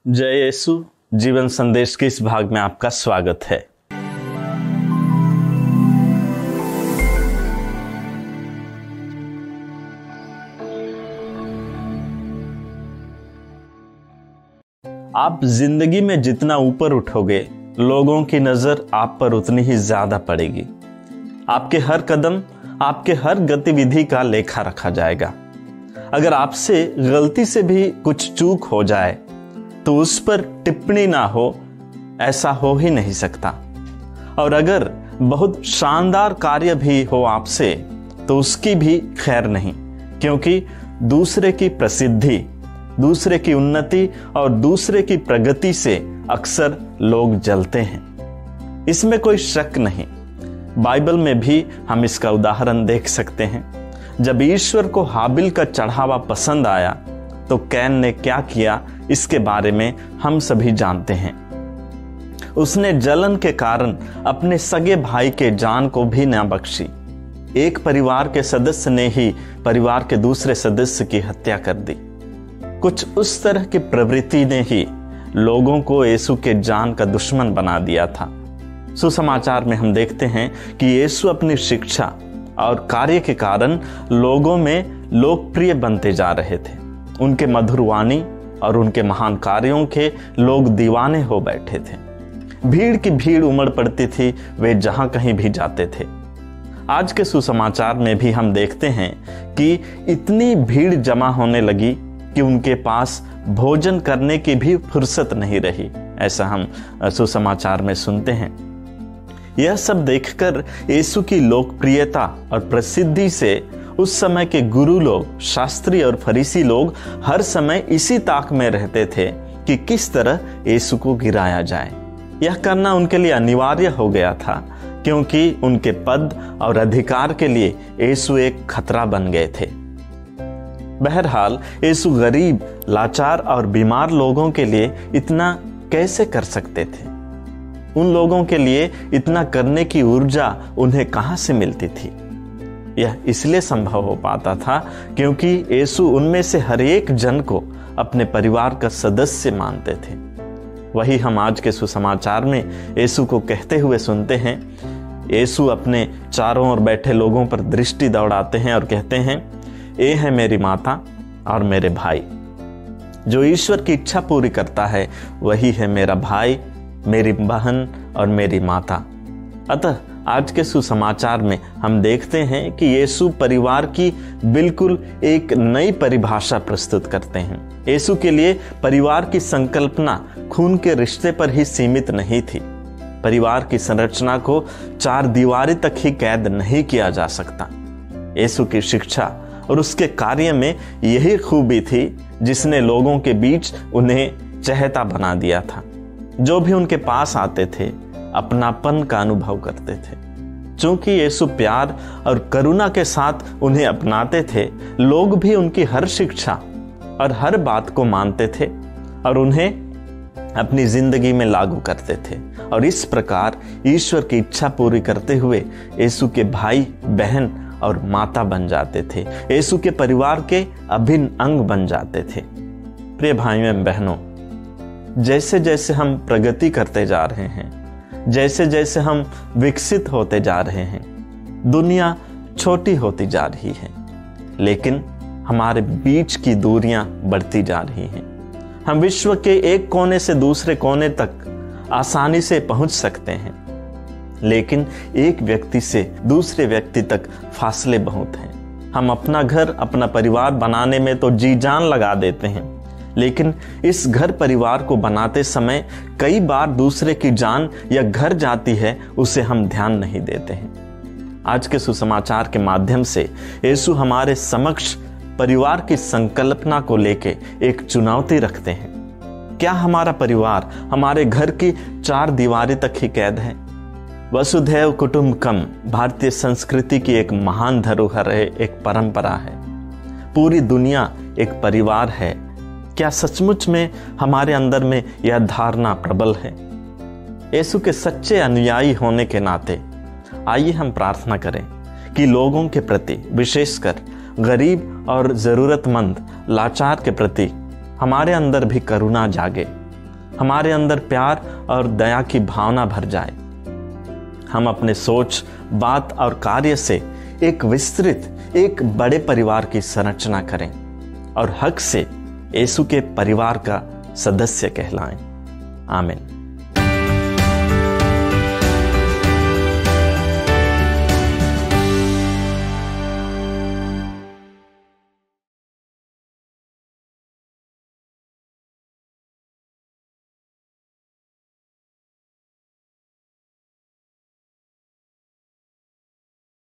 जय यीशु जीवन संदेश के इस भाग में आपका स्वागत है। आप जिंदगी में जितना ऊपर उठोगे, लोगों की नजर आप पर उतनी ही ज्यादा पड़ेगी। आपके हर कदम, आपके हर गतिविधि का लेखा रखा जाएगा। अगर आपसे गलती से भी कुछ चूक हो जाए तो उस पर टिप्पणी ना हो, ऐसा हो ही नहीं सकता। और अगर बहुत शानदार कार्य भी हो आपसे तो उसकी भी खैर नहीं, क्योंकि दूसरे की प्रसिद्धि, दूसरे की उन्नति और दूसरे की प्रगति से अक्सर लोग जलते हैं। इसमें कोई शक नहीं। बाइबल में भी हम इसका उदाहरण देख सकते हैं। जब ईश्वर को हाबिल का चढ़ावा पसंद आया तो कैन ने क्या किया, इसके बारे में हम सभी जानते हैं। उसने जलन के कारण अपने सगे भाई के जान को भी न बख्शी। एक परिवार के सदस्य ने ही परिवार के दूसरे सदस्य की हत्या कर दी। कुछ उस तरह की प्रवृत्ति ने ही लोगों को यीशु के जान का दुश्मन बना दिया था। सुसमाचार में हम देखते हैं कि यीशु अपनी शिक्षा और कार्य के कारण लोगों में लोकप्रिय बनते जा रहे थे। उनके मधुर वाणी और उनके महान कार्यों के लोग दीवाने हो बैठे थे। भीड़ की भीड़ उमड़ पड़ती थी, वे जहां कहीं भी जाते थे। आज के सुसमाचार में भी हम देखते हैं कि इतनी भीड़ जमा होने लगी कि उनके पास भोजन करने की भी फुर्सत नहीं रही। ऐसा हम सुसमाचार में सुनते हैं। यह सब देखकर यीशु की लोकप्रियता और प्रसिद्धि से उस समय के गुरु लोग, शास्त्री और फरीसी लोग हर समय इसी ताक में रहते थे कि किस तरह यीशु को गिराया जाए। यह करना उनके लिए अनिवार्य हो गया था, क्योंकि उनके पद और अधिकार के लिए यीशु एक खतरा बन गए थे। बहरहाल यीशु गरीब, लाचार और बीमार लोगों के लिए इतना कैसे कर सकते थे? उन लोगों के लिए इतना करने की ऊर्जा उन्हें कहां से मिलती थी? यह इसलिए संभव हो पाता था क्योंकि यीशु उनमें से हर एक जन को अपने परिवार का सदस्य मानते थे। वही हम आज के सुसमाचार में यीशु को कहते हुए सुनते हैं। यीशु अपने चारों ओर बैठे लोगों पर दृष्टि दौड़ाते हैं और कहते हैं, ये है मेरी माता और मेरे भाई। जो ईश्वर की इच्छा पूरी करता है वही है मेरा भाई, मेरी बहन और मेरी माता। अतः आज के सुसमाचार में हम देखते हैं कि यीशु परिवार की बिल्कुल एक नई परिभाषा प्रस्तुत करते हैं। यीशु के लिए परिवार की संकल्पना खून के रिश्ते पर ही सीमित नहीं थी। परिवार की संरचना को चार दीवारी तक ही कैद नहीं किया जा सकता। यीशु की शिक्षा और उसके कार्य में यही खूबी थी जिसने लोगों के बीच उन्हें चहेता बना दिया था। जो भी उनके पास आते थे अपनापन का अनुभव करते थे। चूंकि यीशु प्यार और करुणा के साथ उन्हें अपनाते थे, लोग भी उनकी हर शिक्षा और हर बात को मानते थे और उन्हें अपनी जिंदगी में लागू करते थे। और इस प्रकार ईश्वर की इच्छा पूरी करते हुए यीशु के भाई, बहन और माता बन जाते थे। यीशु के परिवार के अभिन्न अंग बन जाते थे। प्रिय भाइयों एवं बहनों, जैसे जैसे हम प्रगति करते जा रहे हैं, जैसे जैसे हम विकसित होते जा रहे हैं, दुनिया छोटी होती जा रही है, लेकिन हमारे बीच की दूरियां बढ़ती जा रही हैं। हम विश्व के एक कोने से दूसरे कोने तक आसानी से पहुंच सकते हैं, लेकिन एक व्यक्ति से दूसरे व्यक्ति तक फासले बहुत हैं। हम अपना घर, अपना परिवार बनाने में तो जी जान लगा देते हैं, लेकिन इस घर परिवार को बनाते समय कई बार दूसरे की जान या घर जाती है, उसे हम ध्यान नहीं देते हैं। आज के सुसमाचार के माध्यम से यीशु हमारे समक्ष परिवार की संकल्पना को लेके एक चुनौती रखते हैं। क्या हमारा परिवार हमारे घर की चार दीवारी तक ही कैद है? वसुधैव कुटुंबकम भारतीय संस्कृति की एक महान धरोहर है, एक परंपरा है। पूरी दुनिया एक परिवार है। क्या सचमुच में हमारे अंदर में यह धारणा प्रबल है? यीशु के सच्चे अनुयायी होने के नाते आइए हम प्रार्थना करें कि लोगों के प्रति, विशेषकर गरीब और जरूरतमंद, लाचार के प्रति हमारे अंदर भी करुणा जागे, हमारे अंदर प्यार और दया की भावना भर जाए। हम अपने सोच, बात और कार्य से एक विस्तृत, एक बड़े परिवार की संरचना करें और हक से यीशु के परिवार का सदस्य कहलाएं। आमीन।